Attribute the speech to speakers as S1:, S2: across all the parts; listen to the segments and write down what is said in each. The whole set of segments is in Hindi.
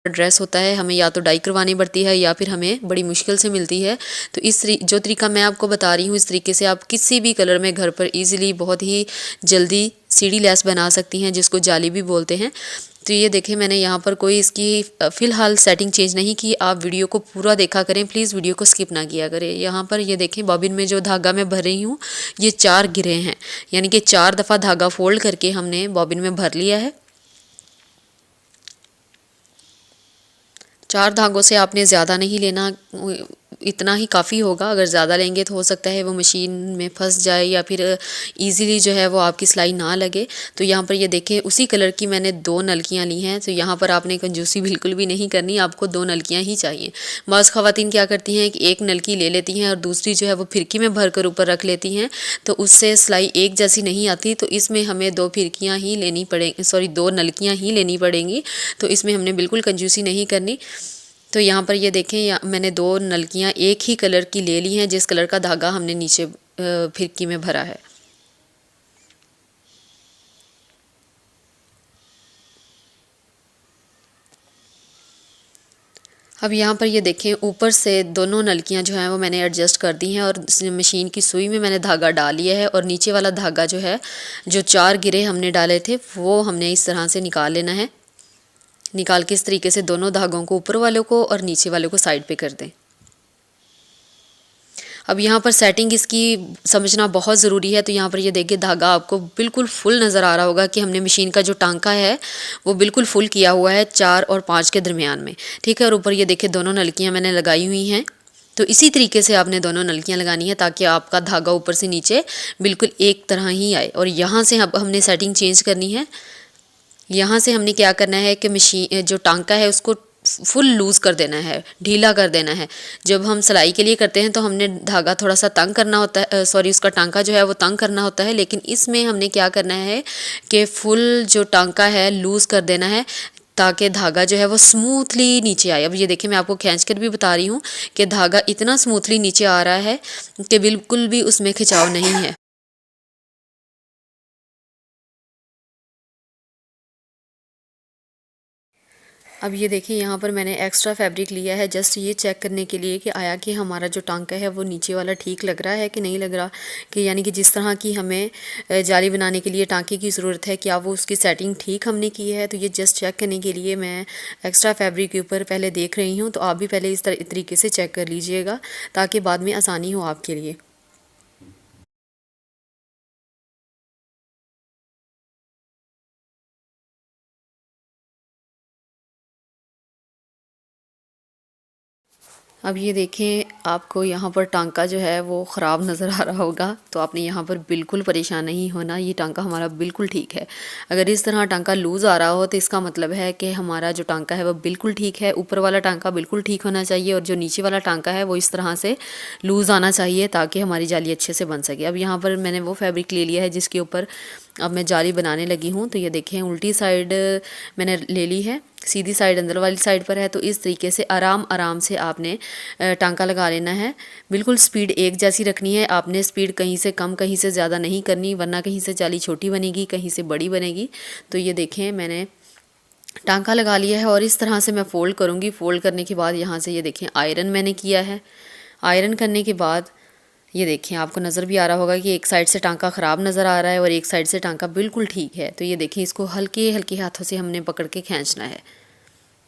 S1: ड्रेस होता है हमें या तो डाई करवानी पड़ती है या फिर हमें बड़ी मुश्किल से मिलती है। तो इस जो तरीका मैं आपको बता रही हूँ, इस तरीके से आप किसी भी कलर में घर पर इजीली बहुत ही जल्दी सीढ़ी लेस बना सकती हैं, जिसको जाली भी बोलते हैं। तो ये देखें, मैंने यहाँ पर कोई इसकी फ़िलहाल सेटिंग चेंज नहीं की। आप वीडियो को पूरा देखा करें, प्लीज़ वीडियो को स्किप ना किया करें। यहाँ पर ये देखें, बॉबिन में जो धागा मैं भर रही हूँ ये 4 गिरे हैं, यानी कि 4 दफ़ा धागा फोल्ड करके हमने बॉबिन में भर लिया है। 4 धागों से आपने ज़्यादा नहीं लेना, इतना ही काफ़ी होगा। अगर ज़्यादा लेंगे तो हो सकता है वो मशीन में फंस जाए या फिर इजीली जो है वो आपकी सिलाई ना लगे। तो यहाँ पर ये देखें, उसी कलर की मैंने 2 नलकियाँ ली हैं। तो यहाँ पर आपने कंजूसी बिल्कुल भी नहीं करनी, आपको 2 नलकियाँ ही चाहिए। बाज़ ख़वातीन क्या करती हैं कि एक नलकी ले लेती हैं और दूसरी जो है वो फिरकी में भर कर ऊपर रख लेती हैं, तो उससे सिलाई एक जैसी नहीं आती। तो इसमें हमें 2 फिरकियाँ ही लेनी पड़ेंगी, सॉरी 2 नलकियाँ ही लेनी पड़ेंगी। तो इसमें हमने बिल्कुल कंजूसी नहीं करनी। तो यहाँ पर ये देखें, मैंने 2 नलकियाँ एक ही कलर की ले ली हैं, जिस कलर का धागा हमने नीचे फिरकी में भरा है। अब यहाँ पर ये देखें, ऊपर से दोनों नलकियाँ जो हैं वो मैंने एडजस्ट कर दी हैं और मशीन की सुई में मैंने धागा डाल लिया है। और नीचे वाला धागा जो है, जो 4 गिरे हमने डाले थे, वो हमने इस तरह से निकाल लेना है। निकाल के इस तरीके से दोनों धागों को, ऊपर वालों को और नीचे वालों को साइड पे कर दें। अब यहाँ पर सेटिंग इसकी समझना बहुत ज़रूरी है। तो यहाँ पर ये देखिए, धागा आपको बिल्कुल फुल नज़र आ रहा होगा कि हमने मशीन का जो टांका है वो बिल्कुल फुल किया हुआ है 4 और 5 के दरमियान में, ठीक है। और ऊपर ये देखिए, दोनों नलकियाँ मैंने लगाई हुई हैं। तो इसी तरीके से आपने दोनों नलकियाँ लगानी है ताकि आपका धागा ऊपर से नीचे बिल्कुल एक तरह ही आए। और यहाँ से अब हमने सेटिंग चेंज करनी है। यहाँ से हमने क्या करना है कि मशीन जो टांका है उसको फुल लूज़ कर देना है, ढीला कर देना है। जब हम सिलाई के लिए करते हैं तो हमने धागा थोड़ा सा तंग करना होता है, सॉरी उसका टांका जो है वो तंग करना होता है। लेकिन इसमें हमने क्या करना है कि फुल जो टांका है लूज़ कर देना है ताकि धागा जो है वो स्मूथली नीचे आए। अब ये देखिए, मैं आपको खींच कर भी बता रही हूँ कि धागा इतना स्मूथली नीचे आ रहा है कि बिल्कुल भी उसमें खिंचाव नहीं है। अब ये देखिए, यहाँ पर मैंने एक्स्ट्रा फैब्रिक लिया है जस्ट ये चेक करने के लिए कि आया कि हमारा जो टांका है वो नीचे वाला ठीक लग रहा है कि नहीं लग रहा, कि यानी कि जिस तरह की हमें जाली बनाने के लिए टांके की ज़रूरत है, क्या वो उसकी सेटिंग ठीक हमने की है। तो ये जस्ट चेक करने के लिए मैं एक्स्ट्रा फैब्रिक के ऊपर पहले देख रही हूँ। तो आप भी पहले इस तरीके से चेक कर लीजिएगा ताकि बाद में आसानी हो आपके लिए। अब ये देखें, आपको यहाँ पर टांका जो है वो ख़राब नज़र आ रहा होगा, तो आपने यहाँ पर बिल्कुल परेशान नहीं होना। ये टांका हमारा बिल्कुल ठीक है। अगर इस तरह टांका लूज़ आ रहा हो तो इसका मतलब है कि हमारा जो टांका है वो बिल्कुल ठीक है। ऊपर वाला टांका बिल्कुल ठीक होना चाहिए और जो नीचे वाला टांका है वो इस तरह से लूज़ आना चाहिए ताकि हमारी जाली अच्छे से बन सके। अब यहाँ पर मैंने वो फैब्रिक ले लिया है जिसके ऊपर अब मैं जाली बनाने लगी हूँ। तो ये देखें, उल्टी साइड मैंने ले ली है, सीधी साइड अंदर वाली साइड पर है। तो इस तरीके से आराम आराम से आपने टांका लगा लेना है। बिल्कुल स्पीड एक जैसी रखनी है, आपने स्पीड कहीं से कम कहीं से ज़्यादा नहीं करनी, वरना कहीं से जाली छोटी बनेगी कहीं से बड़ी बनेगी। तो ये देखें, मैंने टांका लगा लिया है और इस तरह से मैं फ़ोल्ड करूँगी। फ़ोल्ड करने के बाद यहाँ से ये देखें, आयरन मैंने किया है। आयरन करने के बाद ये देखें, आपको नज़र भी आ रहा होगा कि एक साइड से टांका ख़राब नज़र आ रहा है और एक साइड से टांका बिल्कुल ठीक है। तो ये देखें, इसको हल्के हल्के हाथों से हमने पकड़ के खींचना है।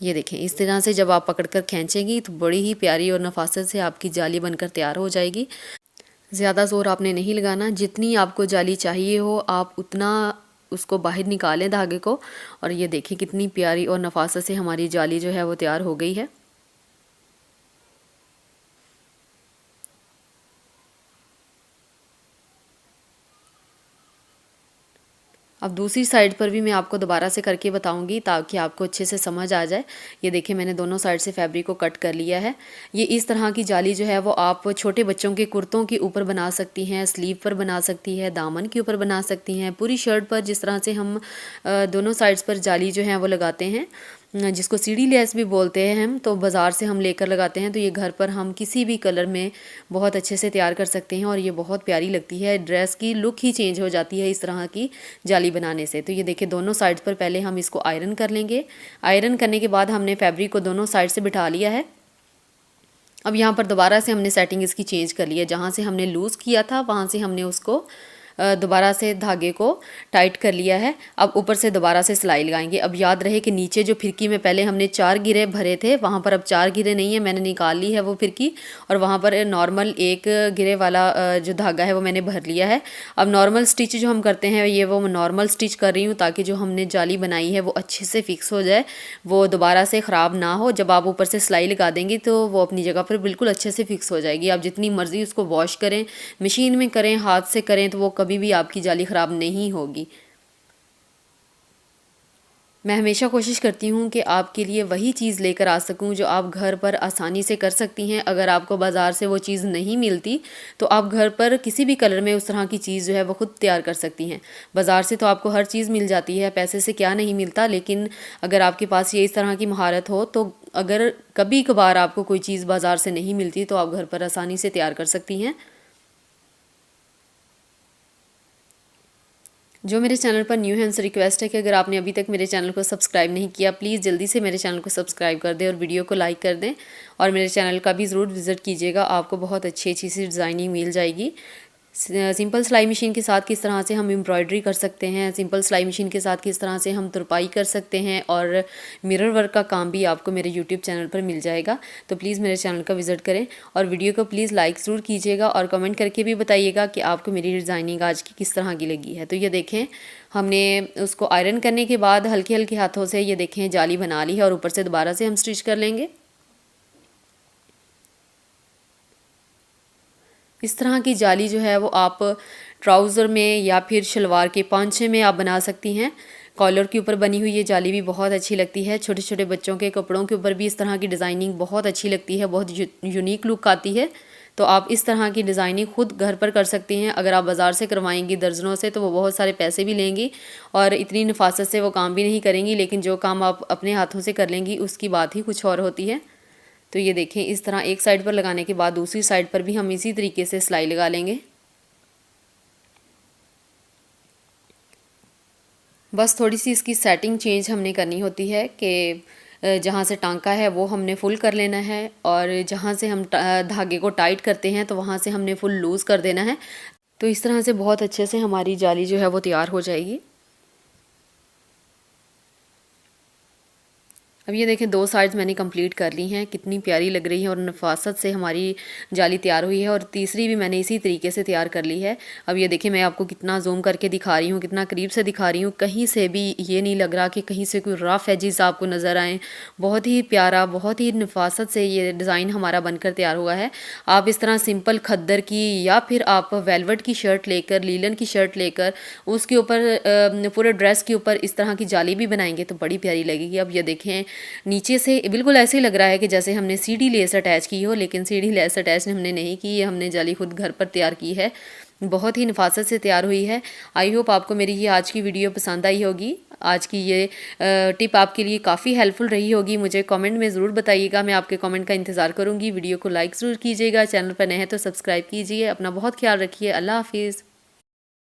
S1: ये देखें, इस तरह से जब आप पकड़कर खींचेंगी तो बड़ी ही प्यारी और नफासत से आपकी जाली बनकर तैयार हो जाएगी। ज़्यादा ज़ोर आपने नहीं लगाना, जितनी आपको जाली चाहिए हो आप उतना उसको बाहर निकालें धागे को। और ये देखें, कितनी प्यारी और नफासत से हमारी जाली जो है वो तैयार हो गई है। अब दूसरी साइड पर भी मैं आपको दोबारा से करके बताऊंगी ताकि आपको अच्छे से समझ आ जाए। ये देखिए, मैंने दोनों साइड से फैब्रिक को कट कर लिया है। ये इस तरह की जाली जो है वो आप छोटे बच्चों के कुर्तों के ऊपर बना सकती हैं, स्लीव पर बना सकती है, दामन के ऊपर बना सकती हैं, पूरी शर्ट पर जिस तरह से हम दोनों साइड्स पर जाली जो है वो लगाते हैं जिसको सीढ़ी लेस भी बोलते हैं हम, तो बाज़ार से हम लेकर लगाते हैं। तो ये घर पर हम किसी भी कलर में बहुत अच्छे से तैयार कर सकते हैं और ये बहुत प्यारी लगती है। ड्रेस की लुक ही चेंज हो जाती है इस तरह की जाली बनाने से। तो ये देखिए दोनों साइड्स पर पहले हम इसको आयरन कर लेंगे। आयरन करने के बाद हमने फैब्रिक को दोनों साइड से बिठा लिया है। अब यहाँ पर दोबारा से हमने सेटिंग इसकी चेंज कर ली है। जहाँ से हमने लूज़ किया था वहाँ से हमने उसको दोबारा से धागे को टाइट कर लिया है। अब ऊपर से दोबारा से सिलाई लगाएंगे। अब याद रहे कि नीचे जो फिरकी में पहले हमने 4 घेरे भरे थे वहाँ पर अब 4 घेरे नहीं है, मैंने निकाल ली है वो फिरकी और वहाँ पर नॉर्मल 1 घेरे वाला जो धागा है वो मैंने भर लिया है। अब नॉर्मल स्टिच जो हम करते हैं ये वो नॉर्मल स्टिच कर रही हूँ ताकि जो हमने जाली बनाई है वो अच्छे से फिक्स हो जाए, वो दोबारा से ख़राब ना हो। जब आप ऊपर से सिलाई लगा देंगी तो वो अपनी जगह पर बिल्कुल अच्छे से फिक्स हो जाएगी। आप जितनी मर्ज़ी उसको वॉश करें, मशीन में करें, हाथ से करें, तो वो कभी भी आपकी जाली ख़राब नहीं होगी। मैं हमेशा कोशिश करती हूँ कि आपके लिए वही चीज़ लेकर आ सकूँ जो आप घर पर आसानी से कर सकती हैं। अगर आपको बाज़ार से वो चीज़ नहीं मिलती तो आप घर पर किसी भी कलर में उस तरह की चीज़ जो है वो खुद तैयार कर सकती हैं। बाज़ार से तो आपको हर चीज़ मिल जाती है, पैसे से क्या नहीं मिलता, लेकिन अगर आपके पास ये इस तरह की महारत हो तो अगर कभी कभार आपको कोई चीज़ बाज़ार से नहीं मिलती तो आप घर पर आसानी से तैयार कर सकती हैं। जो मेरे चैनल पर न्यू है उनसे रिक्वेस्ट है कि अगर आपने अभी तक मेरे चैनल को सब्सक्राइब नहीं किया, प्लीज़ जल्दी से मेरे चैनल को सब्सक्राइब कर दें और वीडियो को लाइक कर दें और मेरे चैनल का भी ज़रूर विज़िट कीजिएगा। आपको बहुत अच्छी अच्छी सी डिज़ाइनिंग मिल जाएगी। सिंपल सिलाई मशीन के साथ किस तरह से हम एम्ब्रॉयडरी कर सकते हैं, सिंपल सिलाई मशीन के साथ किस तरह से हम तुरपाई कर सकते हैं और मिरर वर्क का काम भी आपको मेरे यूट्यूब चैनल पर मिल जाएगा। तो प्लीज़ मेरे चैनल का विज़िट करें और वीडियो को प्लीज़ लाइक ज़रूर कीजिएगा और कमेंट करके भी बताइएगा कि आपको मेरी डिज़ाइनिंग आज की किस तरह की लगी है। तो ये देखें हमने उसको आयरन करने के बाद हल्के हल्के हाथों से ये देखें जाली बना ली है और ऊपर से दोबारा से हम स्टिच कर लेंगे। इस तरह की जाली जो है वो आप ट्राउज़र में या फिर शलवार के पांचे में आप बना सकती हैं। कॉलर के ऊपर बनी हुई ये जाली भी बहुत अच्छी लगती है। छोटे छोटे बच्चों के कपड़ों के ऊपर भी इस तरह की डिज़ाइनिंग बहुत अच्छी लगती है, बहुत यूनिक लुक आती है। तो आप इस तरह की डिज़ाइनिंग खुद घर पर कर सकती हैं। अगर आप बाज़ार से करवाएंगी दर्जनों से तो वो बहुत सारे पैसे भी लेंगी और इतनी नफासत से वो काम भी नहीं करेंगी, लेकिन जो काम आप अपने हाथों से कर लेंगी उसकी बात ही कुछ और होती है। तो ये देखें इस तरह एक साइड पर लगाने के बाद दूसरी साइड पर भी हम इसी तरीके से सिलाई लगा लेंगे। बस थोड़ी सी इसकी सेटिंग चेंज हमने करनी होती है कि जहाँ से टांका है वो हमने फुल कर लेना है और जहाँ से हम धागे को टाइट करते हैं तो वहाँ से हमने फुल लूज़ कर देना है। तो इस तरह से बहुत अच्छे से हमारी जाली जो है वो तैयार हो जाएगी। अब ये देखें 2 साइड्स मैंने कंप्लीट कर ली हैं, कितनी प्यारी लग रही है और नफासत से हमारी जाली तैयार हुई है और तीसरी भी मैंने इसी तरीके से तैयार कर ली है। अब ये देखें मैं आपको कितना जूम करके दिखा रही हूँ, कितना करीब से दिखा रही हूँ, कहीं से भी ये नहीं लग रहा कि कहीं से कोई रफ एजेस आपको नज़र आएँ। बहुत ही प्यारा, बहुत ही नफासत से ये डिज़ाइन हमारा बनकर तैयार हुआ है। आप इस तरह सिंपल खद्दर की या फिर आप वेलवेट की शर्ट लेकर, लीलन की शर्ट लेकर उसके ऊपर पूरे ड्रेस के ऊपर इस तरह की जाली भी बनाएंगे तो बड़ी प्यारी लगेगी। अब ये देखें नीचे से बिल्कुल ऐसे ही लग रहा है कि जैसे हमने सीढ़ी लेस अटैच की हो, लेकिन सीढ़ी लेस अटैच हमने नहीं की है, हमने जाली खुद घर पर तैयार की है। बहुत ही नफासत से तैयार हुई है। आई होप आपको मेरी ये आज की वीडियो पसंद आई होगी। आज की ये टिप आपके लिए काफ़ी हेल्पफुल रही होगी। मुझे कमेंट में ज़रूर बताइएगा, मैं आपके कमेंट का इंतज़ार करूँगी। वीडियो को लाइक ज़रूर कीजिएगा, चैनल पर नए हैं तो सब्सक्राइब कीजिए। अपना बहुत ख्याल रखिए। अल्लाह हाफिज़।